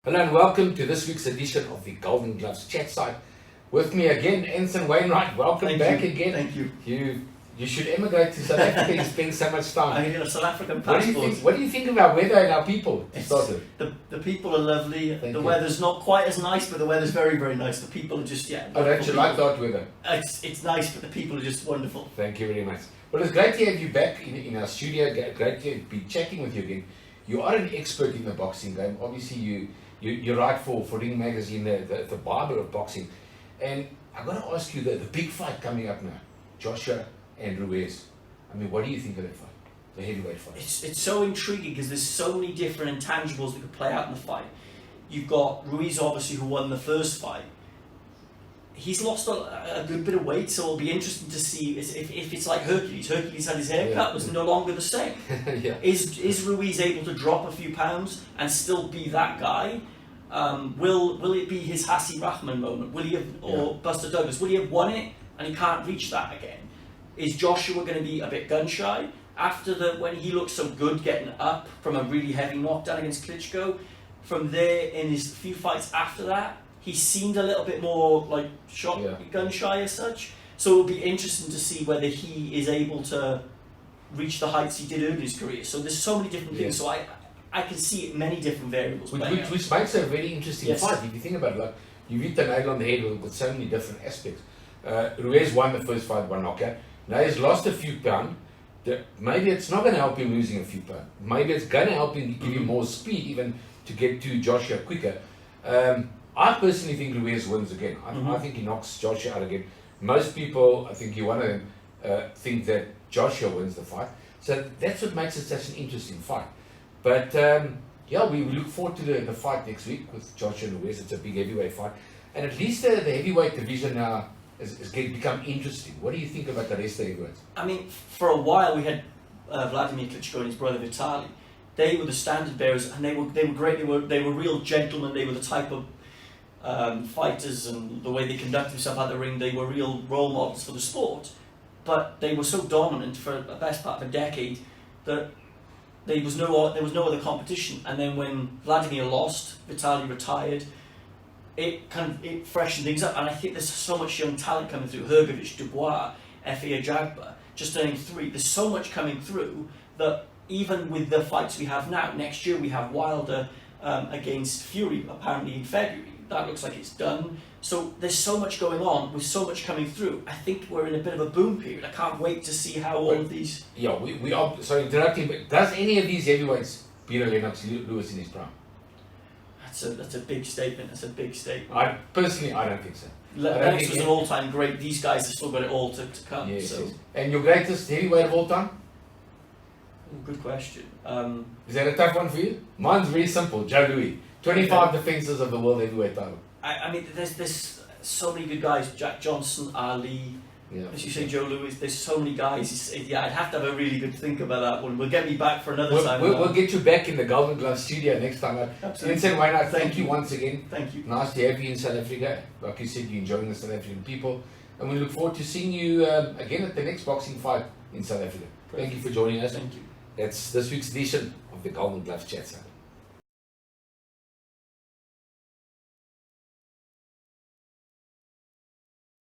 Hello and welcome to this week's edition of the Golden Gloves chat site. With me again, Ensign Wainwright. Welcome back again. Thank you. You should emigrate to South Africa. You spend so much time. I need a South African passport. What do you think about weather and our people? The people are lovely. Thank the you. weather's not quite as nice, but the weather's very, very nice. The people are just, Oh, don't you like that weather? It's nice, but the people are just wonderful. Thank you very much. Well, it's great to have you back in our studio. Great to be chatting with you again. You are an expert in the boxing game. Obviously, you write for Ring Magazine, the Bible of boxing. And I've got to ask you, the big fight coming up now, Joshua and Ruiz. I mean, what do you think of that fight, the heavyweight fight? It's so intriguing because there's so many different intangibles that could play out in the fight. You've got Ruiz, obviously, who won the first fight. He's lost a good bit of weight, so it'll be interesting to see if it's like Hercules. Hercules had his haircut, was no longer the same. Yeah. Is Ruiz able to drop a few pounds and still be that guy? Will it be his Hassi Rahman moment? Will he have, or Buster Douglas? Will he have won it and he can't reach that again? Is Joshua going to be a bit gun shy after when he looked so good getting up from a really heavy knockdown against Klitschko? From there, in his few fights after that, he seemed a little bit more like gun shy as such. So it'll be interesting to see whether he is able to reach the heights he did early in his career. So there's so many different things. So I can see many different variables. Which makes it a very interesting fight. If you think about it, like, you hit the nail on the head with so many different aspects. Ruiz won the first fight by knockout. Now he's lost a few pounds. Maybe it's not going to help him losing a few pounds. Maybe it's going to help him give him more speed, even to get to Joshua quicker. I personally think Ruiz wins again. I think he knocks Joshua out again. Most people, I think you're one of them, think that Joshua wins the fight. So that's what makes it such an interesting fight. But we look forward to the fight next week with Joshua and Ruiz. It's a big heavyweight fight. And at least the heavyweight division now is going to become interesting. What do you think about the rest of the heavyweights? I mean, for a while we had Vladimir Klitschko and his brother Vitaly. They were the standard bearers, and they were great. They were real gentlemen. They were the type of fighters, and the way they conducted themselves at the ring. They were real role models for the sport. But they were so dominant for the best part of a decade that there was no other competition. And then when Vladimir lost, Vitaly retired. It freshened things up, and I think there's so much young talent coming through. Hrgovic, Dubois, Efe Ajagba, just turning 3. There's so much coming through that even with the fights we have now, next year we have Wilder against Fury apparently in February. That looks like it's done. So there's so much going on with so much coming through. I think we're in a bit of a boom period. I can't wait to see how all of these... Yeah, we are, sorry interrupting, but does any of these heavyweights beat Lennox Lewis in his prime? That's a big statement. That's a big statement. I don't think so. Lennox was an all-time great. These guys have still got it all to come. Yes, so. yes. And your greatest heavyweight of all time? Good question. Is that a tough one for you? Mine's very simple. Joe Louis. 25 defenses of the world heavyweight title. I mean, there's so many good guys. Jack Johnson, Ali. As you say, Joe Louis, there's so many guys. I'd have to have a really good think about that one. We'll get me back for another time. We'll get you back in the Golden Glove studio next time. Absolutely. Ensign Wainwright, thank you once again. Thank you. Nice to have you in South Africa. Like you said, you're enjoying the South African people. And we look forward to seeing you again at the next boxing fight in South Africa. Thank you for joining us. Thank you. That's this week's edition of the Golden Glove chat.